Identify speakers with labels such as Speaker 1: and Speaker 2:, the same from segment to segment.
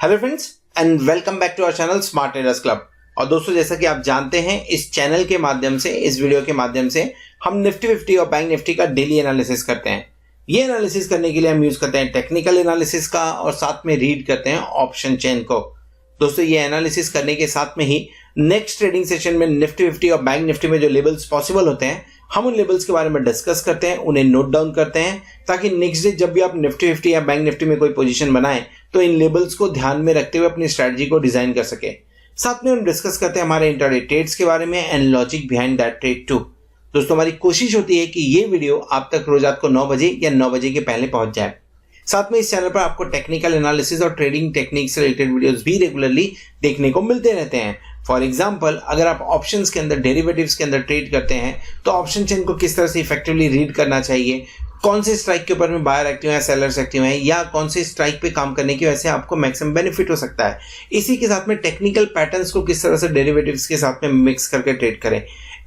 Speaker 1: Hello friends and welcome back to our channel smart traders club. और दोस्तों, जैसा कि आप जानते हैं, इस चैनल के माध्यम से, इस वीडियो के माध्यम से हम निफ्टी 50 और बैंक निफ्टी का डेली एनालिसिस करते हैं। ये एनालिसिस करने के लिए हम यूज करते हैं टेक्निकल एनालिसिस का और साथ में रीड करते हैं ऑप्शन चेन को। दोस्तों, ये एनालिसिस करने के साथ में ही नेक्स्ट ट्रेडिंग सेशन में निफ्टी 50 और बैंक निफ्टी में जो लेवल्स पॉसिबल होते हैं, हम उन लेवल्स के बारे में डिस्कस करते हैं, उन्हें नोट डाउन करते हैं, ताकि नेक्स्ट डे जब भी आप निफ्टी 50 या बैंक निफ्टी में कोई पोजीशन बनाएं तो इन लेवल्स को ध्यान में रखते हुए अपनी स्ट्रेटजी को डिजाइन कर सके। साथ में हम डिस्कस करते हैं हमारे इंट्राडे ट्रेड्स के बारे में and logic behind that trade too. दोस्तों, हमारी कोशिश होती है कि ये वीडियो आप तक रोज रात को 9 बजे या 9 बजे के पहले पहुंच जाए। साथ में इस चैनल पर आपको टेक्निकल एनालिसिस और ट्रेडिंग टेक्निक से रिलेटेड वीडियोस भी रेगुलरली देखने को मिलते रहते हैं। फॉर एग्जाम्पल, अगर आप ऑप्शंस के अंदर, डेरिवेटिव्स के अंदर ट्रेड करते हैं तो ऑप्शन चेन को किस तरह से इफेक्टिवली रीड करना चाहिए, कौन से स्ट्राइक के ऊपर में बायर एक्टिव है, सेलर्स एक्टिव है, या कौन से स्ट्राइक पे काम करने की वजह से आपको मैक्सिमम बेनिफिट हो सकता है। इसी के साथ में टेक्निकल पैटर्न्स को किस तरह से डेरिवेटिव्स के साथ में मिक्स करके ट्रेड करें,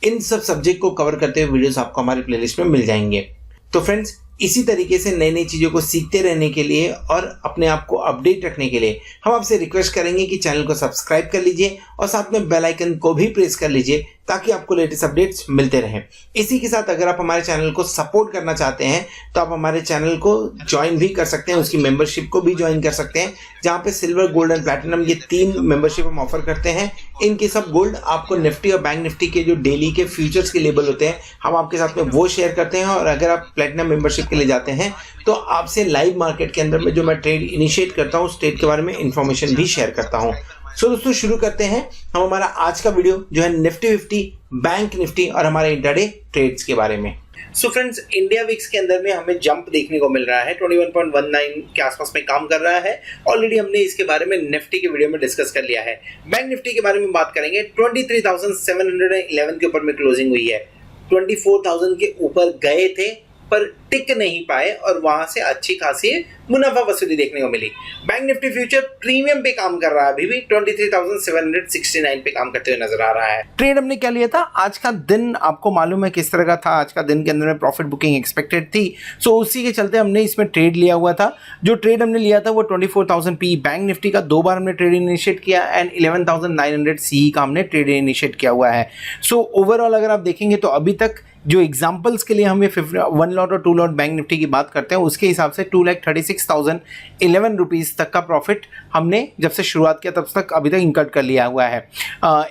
Speaker 1: इन सब सब्जेक्ट को कवर करते हुए वीडियोस आपको हमारी प्लेलिस्ट में मिल जाएंगे। तो फ्रेंड्स, इसी तरीके से नई नई चीज़ों को सीखते रहने के लिए और अपने आप को अपडेट रखने के लिए हम आपसे रिक्वेस्ट करेंगे कि चैनल को सब्सक्राइब कर लीजिए और साथ में बेल आइकन को भी प्रेस कर लीजिए ताकि आपको लेटेस्ट अपडेट्स मिलते रहें। इसी के साथ अगर आप हमारे चैनल को सपोर्ट करना चाहते हैं तो आप हमारे चैनल को ज्वाइन भी कर सकते हैं, उसकी मेंबरशिप को भी ज्वाइन कर सकते हैं, जहां पे सिल्वर, गोल्ड एंड प्लैटिनम ये 3 मेंबरशिप हम ऑफर करते हैं। इनके सब गोल्ड आपको निफ्टी और बैंक निफ्टी के जो डेली के फ्यूचर्स के लेवल होते हैं, हम आपके साथ में वो शेयर करते हैं। और अगर आप प्लैटिनम मेंबरशिप के लिए जाते हैं तो आपसे लाइव मार्केट के अंदर में जो मैं ट्रेड इनिशिएट करता हूँ, उस ट्रेड के बारे में इंफॉर्मेशन भी शेयर करता हूँ। सो दोस्तों, शुरू करते हैं हम हमारा आज का वीडियो जो है निफ्टी 50, बैंक निफ्टी और हमारे इंट्राडे ट्रेड्स के बारे में। सो फ्रेंड्स, इंडिया विक्स के अंदर में हमें जंप देखने को मिल रहा है, 21.19 के आसपास में काम कर रहा है। ऑलरेडी हमने इसके बारे में निफ्टी के वीडियो में डिस्कस कर लिया है। बैंक निफ्टी के बारे में बात करेंगे। 23,711 के ऊपर में क्लोजिंग हुई है। 24,000 के ऊपर गए थे पर टिक नहीं पाए और वहां से अच्छी खासी मुनाफा वसूली देखने को मिली। बैंक निफ्टी फ्यूचर प्रीमियम पे काम कर रहा है, अभी भी 23,769 पे काम करते हुए नजर आ रहा है। ट्रेड हमने क्या लिया था? आज का दिन आपको मालूम है किस तरह का था। आज का दिन के अंदर में प्रॉफिट बुकिंग एक्सपेक्टेड थी, सो उसी के चलते हमने इसमें ट्रेड लिया हुआ था। जो ट्रेड हमने लिया था वो 24,000 पी बैंक निफ्टी का 2 बार हमने ट्रेड इनिशिएट किया एंड 11,900 सी का हमने ट्रेड इनिशिएट किया हुआ है। सो ओवरऑल अगर आप देखेंगे तो अभी तक जो एग्जाम्पल्स के लिए हमें 1 लॉट और 2 लॉट बैंक निफ्टी की बात करते हैं, उसके हिसाब से 2,36,011 रुपीज़ तक का प्रॉफिट हमने जब से शुरुआत किया तब तक अभी तक इनकट कर लिया हुआ है।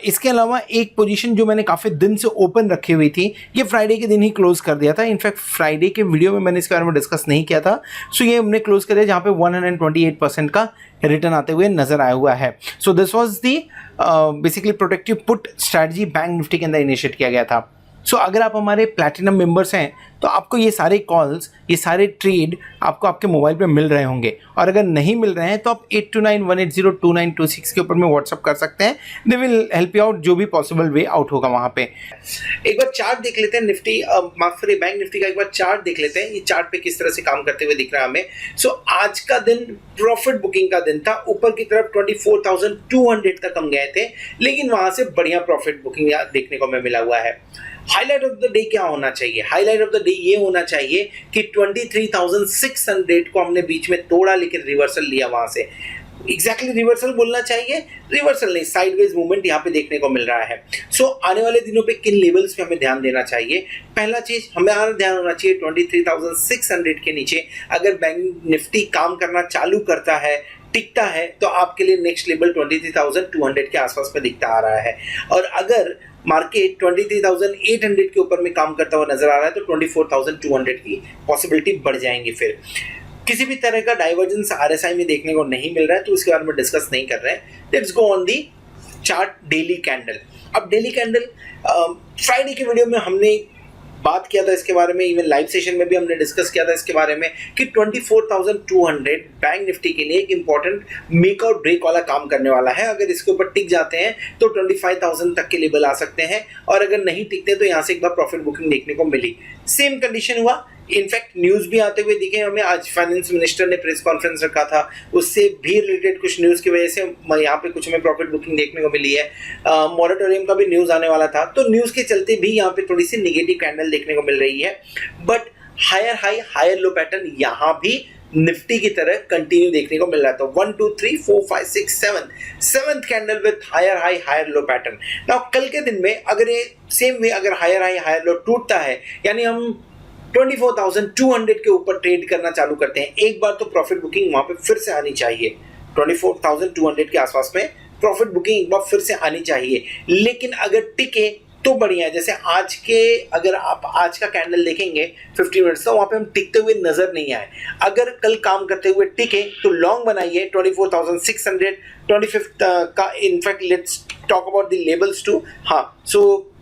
Speaker 1: इसके अलावा एक पोजीशन जो मैंने काफ़ी दिन से ओपन रखी हुई थी, ये फ्राइडे के दिन ही क्लोज कर दिया था। इनफैक्ट फ्राइडे के वीडियो में मैंने इसके बारे में डिस्कस नहीं किया था, सो ये हमने क्लोज कर दिया जहाँ पे 128% का रिटर्न आते हुए नजर आया हुआ है। So this was the basically protective put strategy bank Nifty के अंदर इनिशिएट किया गया था। सो अगर आप हमारे प्लैटिनम मेंबर्स हैं तो आपको ये सारे कॉल्स, ये सारे ट्रेड आपको आपके मोबाइल पे मिल रहे होंगे। और अगर नहीं मिल रहे हैं तो आप 8291802926 के ऊपर में व्हाट्सअप कर सकते हैं। They will help you out, जो भी पॉसिबल वे आउट होगा वहाँ पे। एक बार चार्ट देख लेते हैं निफ्टी, बैंक निफ्टी का एक बार चार्ट देख लेते हैं। ये चार्ट पे किस तरह से काम करते हुए दिख रहा है हमें। सो आज का दिन प्रॉफिट बुकिंग का दिन था। ऊपर की तरफ 24,200 तक हम गए थे, लेकिन वहां से बढ़िया प्रॉफिट बुकिंग देखने को हमें मिला हुआ है। हाईलाइट ऑफ द डे क्या होना चाहिए? हाईलाइट ऑफ द डे ये होना चाहिए कि 23,600 को हमने बीच में तोड़ा, लेकिन रिवर्सल लिया वहां से। एग्जैक्टली रिवर्सल बोलना चाहिए, रिवर्सल नहीं, साइडवेज मूवमेंट यहाँ पे देखने को मिल रहा है। सो आने वाले दिनों पे किन लेवल्स पे हमें ध्यान देना चाहिए? पहला चीज हमारा ध्यान होना चाहिए 23,600 के नीचे अगर बैंक निफ्टी काम करना चालू करता है, टिकता है, तो आपके लिए नेक्स्ट लेवल 23,200 के आसपास में दिखता आ रहा है। और अगर मार्केट 23,800 के ऊपर में काम करता हुआ नजर आ रहा है तो 24,200 की पॉसिबिलिटी बढ़ जाएंगी। फिर किसी भी तरह का डाइवर्जेंस आरएसआई में देखने को नहीं मिल रहा है तो उसके बारे में डिस्कस नहीं कर रहे हैं। Let's go on the chart daily candle. अब डेली कैंडल फ्राइडे के वीडियो में हमने बात किया था इसके बारे में, इवन लाइव सेशन में भी हमने डिस्कस किया था इसके बारे में कि 24,200 बैंक निफ्टी के लिए एक इंपॉर्टेंट मेक और ब्रेक वाला काम करने वाला है। अगर इसके ऊपर टिक जाते हैं तो 25,000 तक के लेवल आ सकते हैं, और अगर नहीं टिकते तो यहाँ से एक बार प्रॉफिट बुकिंग देखने को मिली। सेम कंडीशन हुआ इनफैक्ट न्यूज भी आते हुए दिखे हमें। आज फाइनेंस मिनिस्टर ने प्रेस कॉन्फ्रेंस रखा था, उससे भी रिलेटेड कुछ न्यूज की वजह से यहाँ पे कुछ हमें प्रॉफिट बुकिंग देखने को मिली है। मॉरेटोरियम का भी न्यूज आने वाला था, तो न्यूज के चलते भी यहाँ पे थोड़ी सी निगेटिव कैंडल देखने को मिल रही है। But higher high higher low pattern यहाँ भी निफ्टी की तरह कंटिन्यू देखने को मिल रहा है। तो 1 2 3 4 5 6 7 seventh candle with higher high higher low pattern. Now कल के दिन में अगर ये सेम वे अगर हायर हाई हायर लो टूटता है, यानी हम 24,200 के ऊपर ट्रेड करना चालू करते हैं, एक बार तो प्रॉफिट बुकिंग वहां पे फिर से आनी चाहिए। 24,200 के आसपास में प्रॉफिट बुकिंग एक बार फिर से आनी चाहिए। लेकिन अगर टिके तो बढ़िया है। जैसे आज के अगर आप आज का कैंडल देखेंगे 50 मिनट्स का, वहां पे हम टिकते हुए नजर नहीं आए। अगर कल काम करते हुए टिके तो लॉन्ग बनाइए 24,600 25 का। In fact let's talk about the levels too. हाँ, सो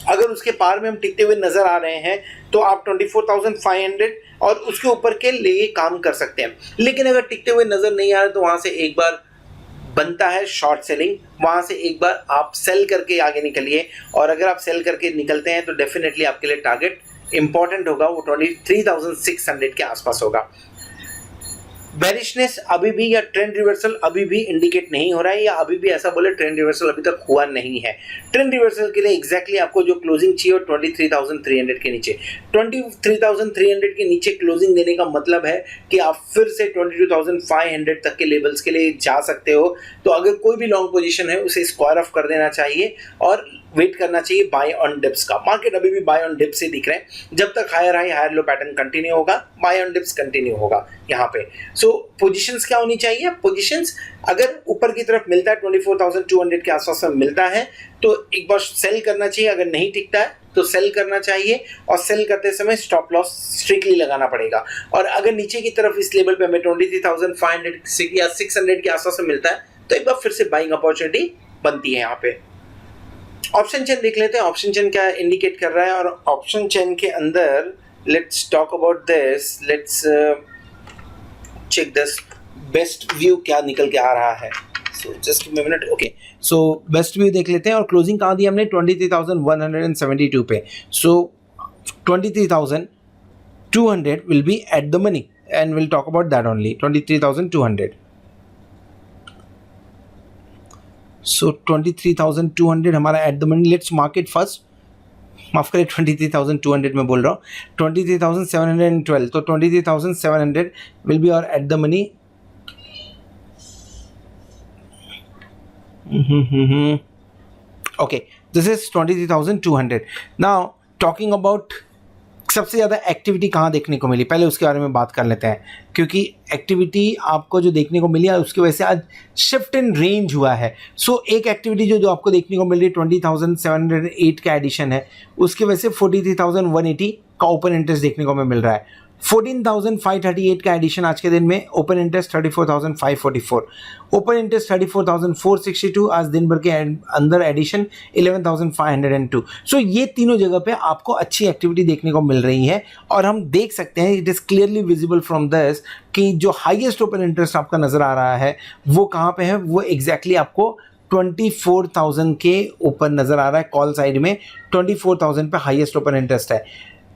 Speaker 1: अगर उसके पार में हम टिकते हुए नजर आ रहे हैं तो आप 24,500 और उसके ऊपर के लिए काम कर सकते हैं। लेकिन अगर टिकते हुए नजर नहीं आ रहे तो वहां से एक बार बनता है शॉर्ट सेलिंग, वहां से एक बार आप सेल करके आगे निकलिए। और अगर आप सेल करके निकलते हैं तो डेफिनेटली आपके लिए टारगेट इंपॉर्टेंट होगा, वो 23,600 के आसपास होगा। बेरिशनेस अभी भी या ट्रेंड रिवर्सल अभी भी इंडिकेट नहीं हो रहा है, या अभी भी ऐसा बोले ट्रेंड रिवर्सल अभी तक हुआ नहीं है। ट्रेंड रिवर्सल के लिए एग्जैक्टली आपको जो क्लोजिंग चाहिए 23,300 के नीचे। 23,300 के नीचे क्लोजिंग देने का मतलब है कि आप फिर से 22,500 तक के लेवल्स के लिए जा सकते हो। तो अगर कोई भी लॉन्ग पोजीशन है उसे स्क्वायर ऑफ कर देना चाहिए और वेट करना चाहिए बाय ऑन डिप्स का। मार्केट अभी भी बाय ऑन डिप्स से दिख रहे हैं। जब तक higher high higher low pattern continue होगा, बाय ऑन डिप्स कंटिन्यू होगा यहाँ पे। सो पोजीशंस क्या होनी चाहिए? पोजीशंस अगर ऊपर की तरफ मिलता है 24,200 के आसपास में मिलता है तो एक बार सेल करना चाहिए। अगर नहीं टिकता है तो सेल करना चाहिए, और सेल करते समय स्टॉप लॉस स्ट्रिक्टली लगाना पड़ेगा। और अगर नीचे की तरफ इस लेवल पे हमें 23,500 या 600 के आसपास में मिलता है तो एक बार फिर से बाइंग अपॉर्चुनिटी बनती है यहाँ पे। ऑप्शन चेन देख लेते हैं, ऑप्शन चेन क्या इंडिकेट कर रहा है। और ऑप्शन चेन के अंदर let's talk about this, let's check this best view क्या निकल के आ रहा है। So just give me a minute. Okay, so best view देख लेते हैं। और क्लोजिंग कहाँ दी हमने? 23,172 पे। सो 23,200 will be at the money and will talk about that only. 23,200, सो 23,200 हमारा at the money. Let's market first, माफ करें 23,200 में बोल रहा हूँ, 23,712। तो 23,700 विल बी और at the money. Okay, this is 23,200। Now talking about सबसे ज़्यादा एक्टिविटी कहाँ देखने को मिली, पहले उसके बारे में बात कर लेते हैं। क्योंकि एक्टिविटी आपको जो देखने को मिली है उसकी वजह से आज शिफ्ट इन रेंज हुआ है। सो एक एक्टिविटी जो आपको देखने को मिल रही है 20,708 का एडिशन है, उसकी वजह से 43,180 का ओपन इंटरेस्ट देखने को मिल रहा है। 14,538 का एडिशन आज के दिन में, ओपन इंटरेस्ट 34,544, ओपन इंटरेस्ट 34,462, आज दिन भर के अंदर एडिशन 11,502। सो ये तीनों जगह पे आपको अच्छी एक्टिविटी देखने को मिल रही है। और हम देख सकते हैं, it is clearly visible from this कि जो हाईएस्ट ओपन इंटरेस्ट आपका नज़र आ रहा है वो कहाँ पे है? वो एग्जैक्टली आपको 24,000 के ऊपर नज़र आ रहा है। कॉल साइड में 24,000 पे हाईएस्ट ओपन इंटरेस्ट है।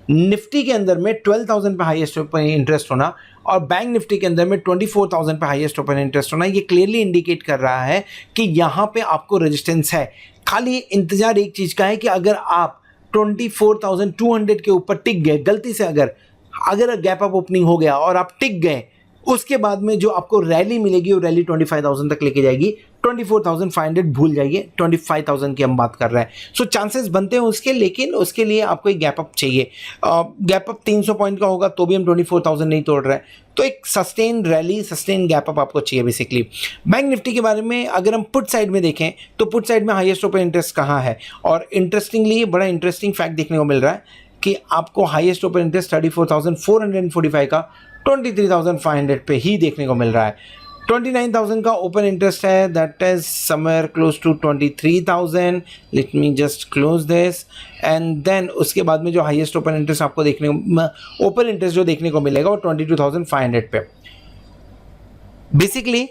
Speaker 1: निफ्टी के अंदर में 12,000 पे हाईएस्ट ओपन इंटरेस्ट होना और बैंक निफ्टी के अंदर में 24,000 पे हाईएस्ट ओपन इंटरेस्ट होना, ये क्लियरली इंडिकेट कर रहा है कि यहाँ पे आपको रेजिस्टेंस है। खाली इंतजार एक चीज़ का है कि अगर आप 24,200 के ऊपर टिक गए, गलती से अगर गैप अप ओपनिंग हो गया और आप टिक गए, उसके बाद में जो आपको रैली मिलेगी वो रैली 25,000 तक लेके जाएगी। 24,500 भूल जाइए, 25,000 की हम बात कर रहे हैं। सो चांसेस बनते हैं उसके, लेकिन उसके लिए आपको एक गैप अप चाहिए। गैप अप 300 पॉइंट का होगा तो भी हम 24,000 नहीं तोड़ रहे हैं। तो एक sustain rally, sustain gap up आपको चाहिए बेसिकली। बैंक निफ्टी के बारे में अगर हम पुट साइड में देखें तो पुट साइड में हाईएस्ट ओपन इंटरेस्ट कहाँ है? और इंटरेस्टिंगली बड़ा इंटरेस्टिंग फैक्ट देखने को मिल रहा है कि आपको हाईएस्ट ओपन इंटरेस्ट 34,445 का 23,500 पे ही देखने को मिल रहा है। 29,000 का ओपन इंटरेस्ट है, that is somewhere close to 23,000। Let me just close this and then उसके बाद में जो हाईएस्ट ओपन इंटरेस्ट आपको देखने को, ओपन इंटरेस्ट जो देखने को मिलेगा वो 22,500 पे। बेसिकली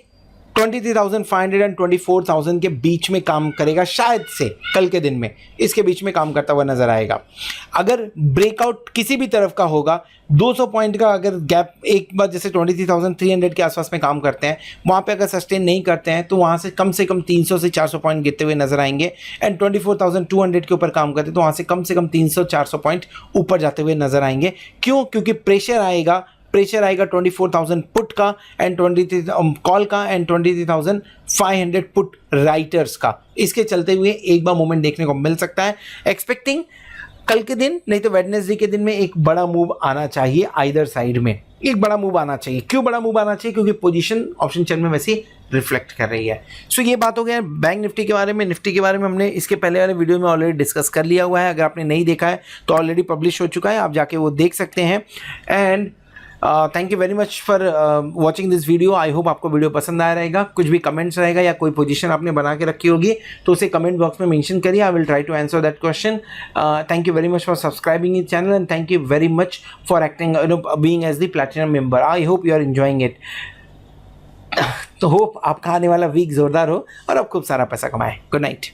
Speaker 1: 23,500 एंड 24,000 के बीच में काम करेगा, शायद से कल के दिन में इसके बीच में काम करता हुआ नजर आएगा। अगर ब्रेकआउट किसी भी तरफ का होगा, 200 पॉइंट का अगर गैप एक बार जैसे 23,300 के आसपास में काम करते हैं, वहाँ पे अगर सस्टेन नहीं करते हैं तो वहाँ से कम 300 से 400 पॉइंट गिरते हुए नजर आएंगे। एंड 24,200 के ऊपर काम करते हैं तो वहाँ से कम 300-400 पॉइंट ऊपर जाते हुए नजर आएंगे। क्यों? क्योंकि प्रेशर आएगा प्रेशर आएगा 24,000 पुट का एंड 23 कॉल का एंड 23,500 पुट राइटर्स का। इसके चलते हुए एक बार मूवमेंट देखने को मिल सकता है। एक्सपेक्टिंग कल के दिन नहीं तो वेडनेसडे के दिन में एक बड़ा मूव आना चाहिए, आइदर साइड में एक बड़ा मूव आना चाहिए। क्यों बड़ा मूव आना चाहिए? क्योंकि पोजीशन ऑप्शन चेन में वैसे रिफ्लेक्ट कर रही है। सो ये बात हो गया बैंक निफ्टी के बारे में। निफ्टी के बारे में हमने इसके पहले वाले वीडियो में ऑलरेडी डिस्कस कर लिया हुआ है। अगर आपने नहीं देखा है तो ऑलरेडी पब्लिश हो चुका है, आप जाके वो देख सकते हैं। And thank you very much for watching this video. I hope आपको वीडियो पसंद आया रहेगा। कुछ भी कमेंट्स रहेगा या कोई पोजीशन आपने बना के रखी होगी तो उसे कमेंट बॉक्स में मेंशन करिए। I will try to answer that question. Thank you very much for subscribing इस channel and thank you very much for acting being as the platinum member. I hope you are enjoying it. तो hope आपका आने वाला week जोरदार हो और आप खूब सारा पैसा कमाएं। Good night.